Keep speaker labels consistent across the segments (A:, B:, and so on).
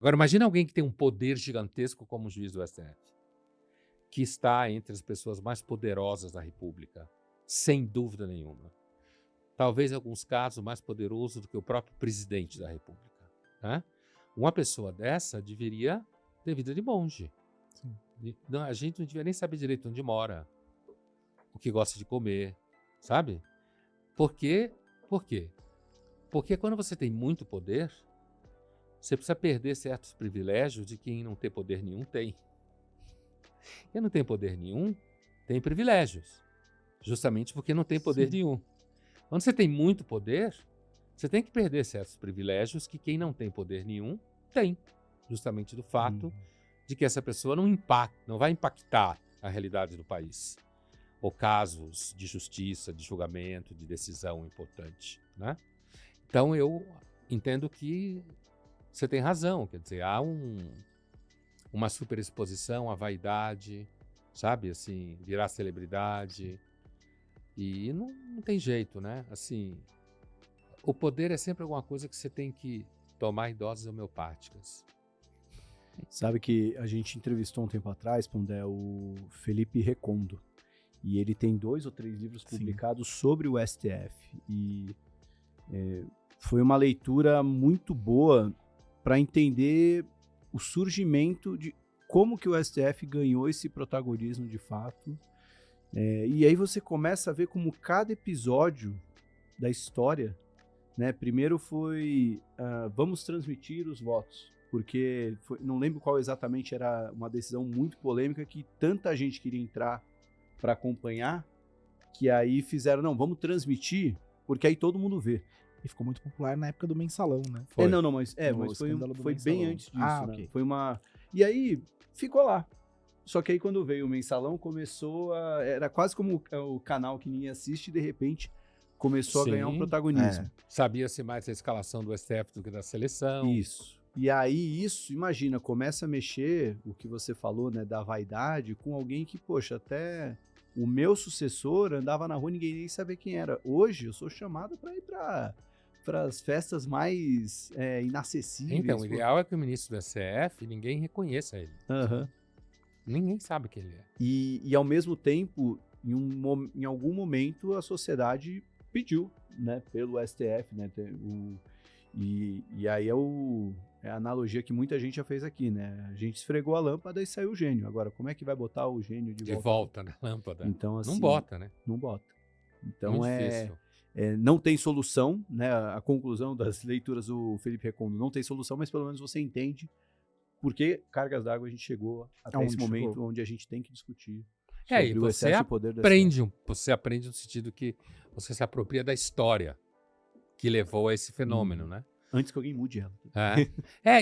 A: Agora, imagina alguém que tem um poder gigantesco como o juiz do STF, que está entre as pessoas mais poderosas da República, sem dúvida nenhuma. Talvez, em alguns casos, mais poderoso do que o próprio presidente da República, né? Uma pessoa dessa deveria ter vida de monge.
B: Sim.
A: Não, a gente não devia nem saber direito onde mora, o que gosta de comer, sabe? Por quê? Por quê? Porque quando você tem muito poder, você precisa perder certos privilégios de quem não tem poder nenhum tem. Quem não tem poder nenhum tem privilégios, justamente porque não tem poder
B: Sim.
A: nenhum. Quando você tem muito poder, você tem que perder certos privilégios que quem não tem poder nenhum tem, justamente do fato de que essa pessoa não vai impactar a realidade do país, ou casos de justiça, de julgamento, de decisão importante, né? Então eu entendo que você tem razão, quer dizer, há uma superexposição à vaidade, sabe, assim, virar celebridade, e não tem jeito, né? Assim, o poder é sempre alguma coisa que você tem que tomar em doses homeopáticas.
C: Sabe que a gente entrevistou um tempo atrás, Pondé, o Felipe Recondo. E ele tem 2 ou 3 livros
B: Sim.
C: publicados sobre o STF. E foi uma leitura muito boa para entender o surgimento de como que o STF ganhou esse protagonismo de fato. E aí você começa a ver como cada episódio da história, né? Primeiro foi vamos transmitir os votos, porque não lembro qual exatamente, era uma decisão muito polêmica que tanta gente queria entrar para acompanhar, que aí fizeram, não, vamos transmitir, porque aí todo mundo vê.
B: E ficou muito popular na época do Mensalão, né?
A: Foi.
C: Mas
B: No escândalo do
C: foi bem
B: Mensalão.
C: antes disso,
B: Ah,
C: né?
B: ok.
C: Foi uma... E aí, ficou lá. Só que aí quando veio o Mensalão, começou a... Era quase como o canal que ninguém assiste, e de repente começou a ganhar um
A: Sim.
C: protagonismo.
A: Sabia-se mais da escalação do STF do que da seleção.
C: Isso. E aí isso, imagina, começa a mexer, o que você falou, né, da vaidade, com alguém que, poxa, até o meu sucessor andava na rua e ninguém nem sabia quem era. Hoje eu sou chamado para ir para as festas mais inacessíveis.
A: Então, o ideal é que o ministro do STF, ninguém reconheça ele.
C: Aham.
A: Ninguém sabe quem ele é.
C: E ao mesmo tempo, em algum momento, a sociedade pediu, né, pelo STF, né, e aí é a analogia que muita gente já fez aqui, né, a gente esfregou a lâmpada e saiu o gênio, agora como é que vai botar o gênio de
A: De
C: volta?
A: volta na lâmpada.
C: Então, assim,
A: Não bota, né?
C: Não bota. Então
A: Muito difícil.
C: não tem solução, né, a conclusão das leituras do Felipe Recondo não tem solução, mas pelo menos você entende por que cargas d'água a gente chegou até
B: Aonde
C: esse momento
B: chegou.
C: onde a gente tem que discutir
A: E
C: sobre o
A: você
C: excesso de poder do
A: você aprende no sentido que você se apropria da história que levou a esse fenômeno, né?
C: antes que alguém mude ela.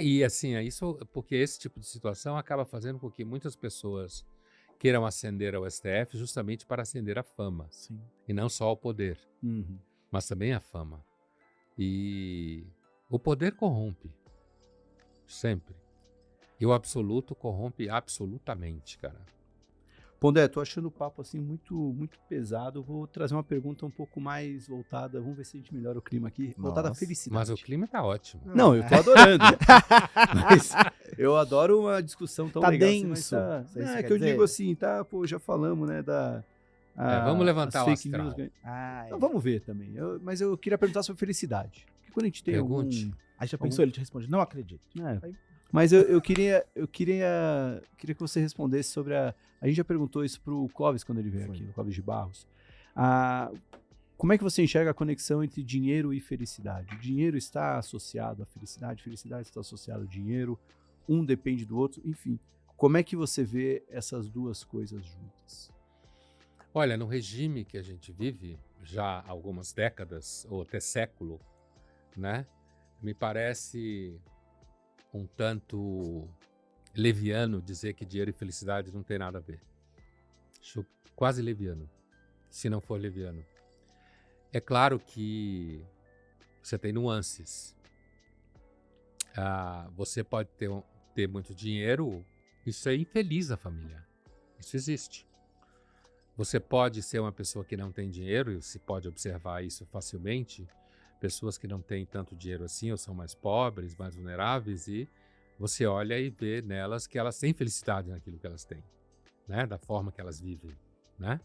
A: E assim, isso porque esse tipo de situação acaba fazendo com que muitas pessoas queiram ascender ao STF justamente para ascender a fama,
B: Sim.
A: e não só ao poder,
C: Uhum.
A: mas também a fama. E o poder corrompe, sempre. E o absoluto corrompe absolutamente, cara.
C: Pondé, tô achando o papo assim muito, muito pesado. Vou trazer uma pergunta um pouco mais voltada. Vamos ver se a gente melhora o clima aqui. Voltada à
B: Nossa.
C: felicidade.
A: Mas o clima tá ótimo.
C: Não, eu tô adorando. Mas eu adoro uma discussão tão
B: Tá
C: legal.
B: denso.
C: Assim, mas
B: Isso
C: é
B: quer
C: que eu
B: dizer?
C: digo assim, tá? Pô, já falamos, né?
A: Vamos levantar
C: as
A: o
C: fake
A: astral.
C: news.
B: Ah,
C: Então, vamos ver também. Mas eu queria perguntar sobre felicidade. Porque quando a gente tem
A: Pergunte.
B: Aí já pensou, ele te responde, não acredito.
C: É. Mas eu queria que você respondesse sobre a gente já perguntou isso pro Clóvis quando ele veio
B: Foi.
C: aqui, o Clóvis de Barros. Como é que você enxerga a conexão entre dinheiro e felicidade? O dinheiro está associado à felicidade está associada ao dinheiro, um depende do outro, enfim. Como é que você vê essas duas coisas juntas?
A: Olha, no regime que a gente vive, já há algumas décadas, ou até século, né? Me parece um tanto leviano dizer que dinheiro e felicidade não tem nada a ver. Acho quase leviano, se não for leviano. É claro que você tem nuances. Você pode ter muito dinheiro, isso é infeliz a família. Isso existe. Você pode ser uma pessoa que não tem dinheiro, e se pode observar isso facilmente. Pessoas que não têm tanto dinheiro assim, ou são mais pobres, mais vulneráveis, e você olha e vê nelas que elas têm felicidade naquilo que elas têm, né? Da forma que elas vivem, né?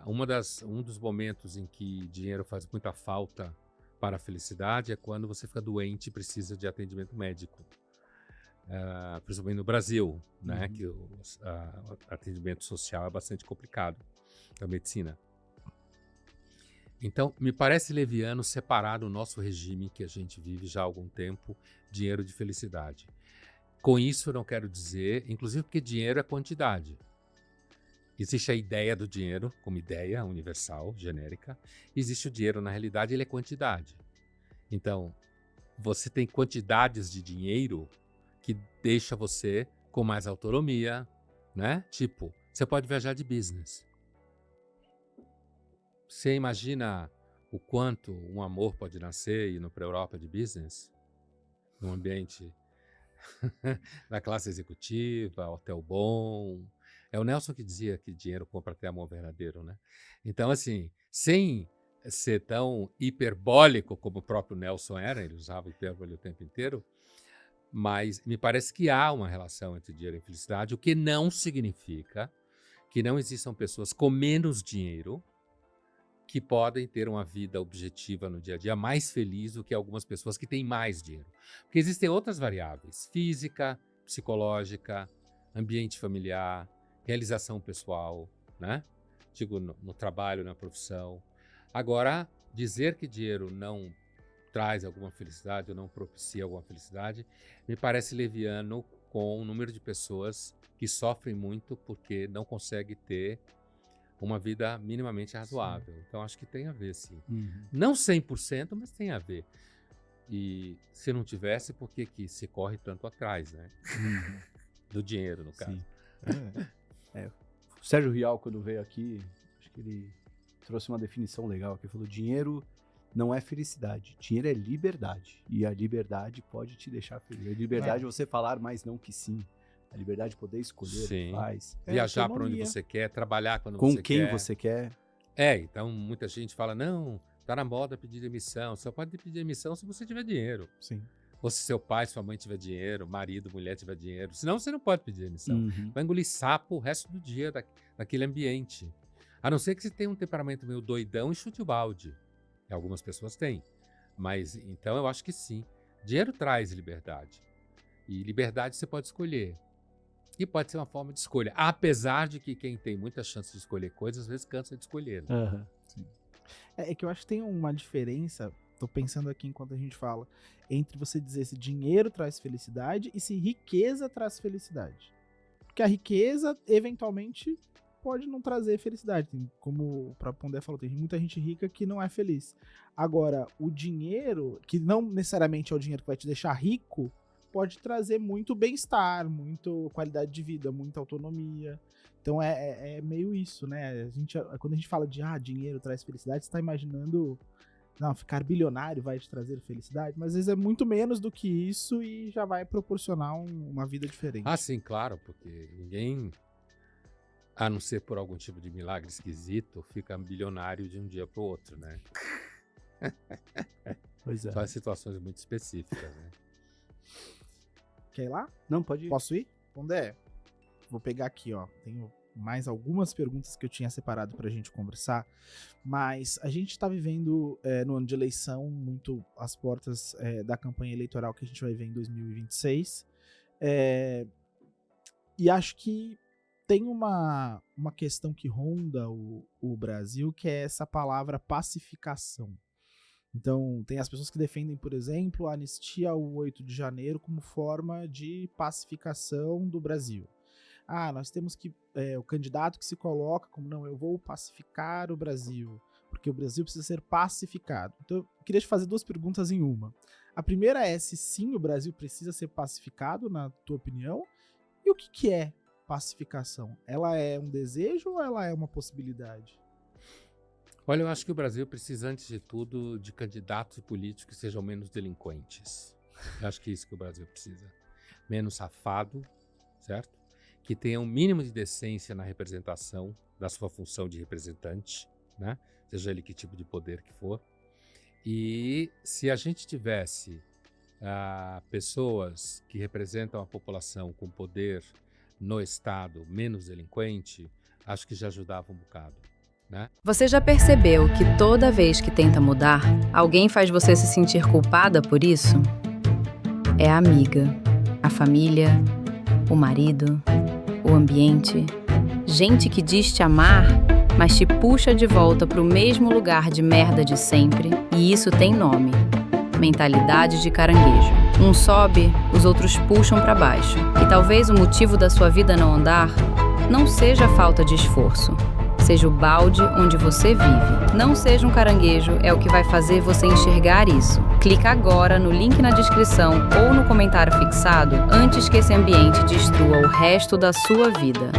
A: Um dos momentos em que dinheiro faz muita falta para a felicidade é quando você fica doente e precisa de atendimento médico. Principalmente no Brasil, né? Que o atendimento social é bastante complicado, a medicina. Então, me parece leviano separar o nosso regime que a gente vive já há algum tempo, dinheiro de felicidade. Com isso, eu não quero dizer, inclusive porque dinheiro é quantidade. Existe a ideia do dinheiro como ideia universal, genérica. Existe o dinheiro, na realidade, ele é quantidade. Então, você tem quantidades de dinheiro que deixa você com mais autonomia, né? Tipo, você pode viajar de business. Você imagina o quanto um amor pode nascer indo para a Europa de business? Num ambiente da classe executiva, hotel bom. É o Nelson que dizia que dinheiro compra até amor verdadeiro, né? Então, assim, sem ser tão hiperbólico como o próprio Nelson era, ele usava hipérbole o tempo inteiro, mas me parece que há uma relação entre dinheiro e felicidade, o que não significa que não existam pessoas com menos dinheiro que podem ter uma vida objetiva no dia a dia mais feliz do que algumas pessoas que têm mais dinheiro. Porque existem outras variáveis, física, psicológica, ambiente familiar, realização pessoal, né? Digo, no trabalho, na profissão. Agora, dizer que dinheiro não traz alguma felicidade ou não propicia alguma felicidade, me parece leviano com o número de pessoas que sofrem muito porque não conseguem ter uma vida minimamente razoável. Sim. Então, acho que tem a ver, sim. Não 100%, mas tem a ver. E se não tivesse, por que se corre tanto atrás, né? Do dinheiro, no caso.
C: O Sérgio Rial, quando veio aqui, acho que ele trouxe uma definição legal aqui. Ele falou, dinheiro não é felicidade, dinheiro é liberdade. E a liberdade pode te deixar feliz. A liberdade é você falar mais não que sim. A liberdade de poder escolher o que faz.
A: Viajar para onde você quer, trabalhar quando
C: com
A: você quer.
C: Com quem você quer.
A: Então muita gente fala, não, tá na moda pedir demissão. Só pode pedir demissão se você tiver dinheiro.
B: Sim.
A: Ou se seu pai, sua mãe tiver dinheiro, marido, mulher tiver dinheiro. Senão você não pode pedir demissão. Vai engolir sapo o resto do dia daquele ambiente. A não ser que você tenha um temperamento meio doidão e chute o balde. E algumas pessoas têm. Mas então eu acho que sim. Dinheiro traz liberdade. E liberdade você pode escolher. E pode ser uma forma de escolha. Apesar de que quem tem muita chance de escolher coisas, às vezes cansa de escolher. Né?
B: Sim. É que eu acho que tem uma diferença, tô pensando aqui enquanto a gente fala, entre você dizer se dinheiro traz felicidade e se riqueza traz felicidade. Porque a riqueza, eventualmente, pode não trazer felicidade. Como o próprio Pondé falou, tem muita gente rica que não é feliz. Agora, o dinheiro, que não necessariamente é o dinheiro que vai te deixar rico, pode trazer muito bem-estar, muita qualidade de vida, muita autonomia. Então é meio isso, né? Quando a gente fala de dinheiro traz felicidade, você tá imaginando, não, ficar bilionário vai te trazer felicidade, mas às vezes é muito menos do que isso e já vai proporcionar uma vida diferente.
A: Sim, claro, porque ninguém, a não ser por algum tipo de milagre esquisito, fica bilionário de um dia pro outro, né?
C: Pois é.
A: São situações muito específicas, né?
B: Quer ir lá?
C: Não, pode ir.
B: Posso ir? Pondé, vou pegar aqui, ó. Tenho mais algumas perguntas que eu tinha separado pra gente conversar, mas a gente tá vivendo no ano de eleição, muito às portas da campanha eleitoral que a gente vai ver em 2026. E acho que tem uma questão que ronda o Brasil, que é essa palavra pacificação. Então, tem as pessoas que defendem, por exemplo, a anistia ao 8 de janeiro como forma de pacificação do Brasil. Nós temos que... o candidato que se coloca como, não, eu vou pacificar o Brasil, porque o Brasil precisa ser pacificado. Então, eu queria te fazer duas perguntas em uma. A primeira é se sim, o Brasil precisa ser pacificado, na tua opinião, e o que é pacificação? Ela é um desejo ou ela é uma possibilidade?
A: Olha, eu acho que o Brasil precisa, antes de tudo, de candidatos políticos que sejam menos delinquentes. Eu acho que é isso que o Brasil precisa. Menos safado, certo? Que tenha um mínimo de decência na representação da sua função de representante, né? Seja ele que tipo de poder que for. E se a gente tivesse pessoas que representam a população com poder no Estado menos delinquente, acho que já ajudava um bocado, né?
D: Você já percebeu que toda vez que tenta mudar, alguém faz você se sentir culpada por isso? É a amiga, a família, o marido, o ambiente, gente que diz te amar, mas te puxa de volta para o mesmo lugar de merda de sempre, e isso tem nome: mentalidade de caranguejo. Um sobe, os outros puxam para baixo. E talvez o motivo da sua vida não andar não seja a falta de esforço, seja o balde onde você vive. Não seja um caranguejo é o que vai fazer você enxergar isso. Clica agora no link na descrição ou no comentário fixado antes que esse ambiente destrua o resto da sua vida.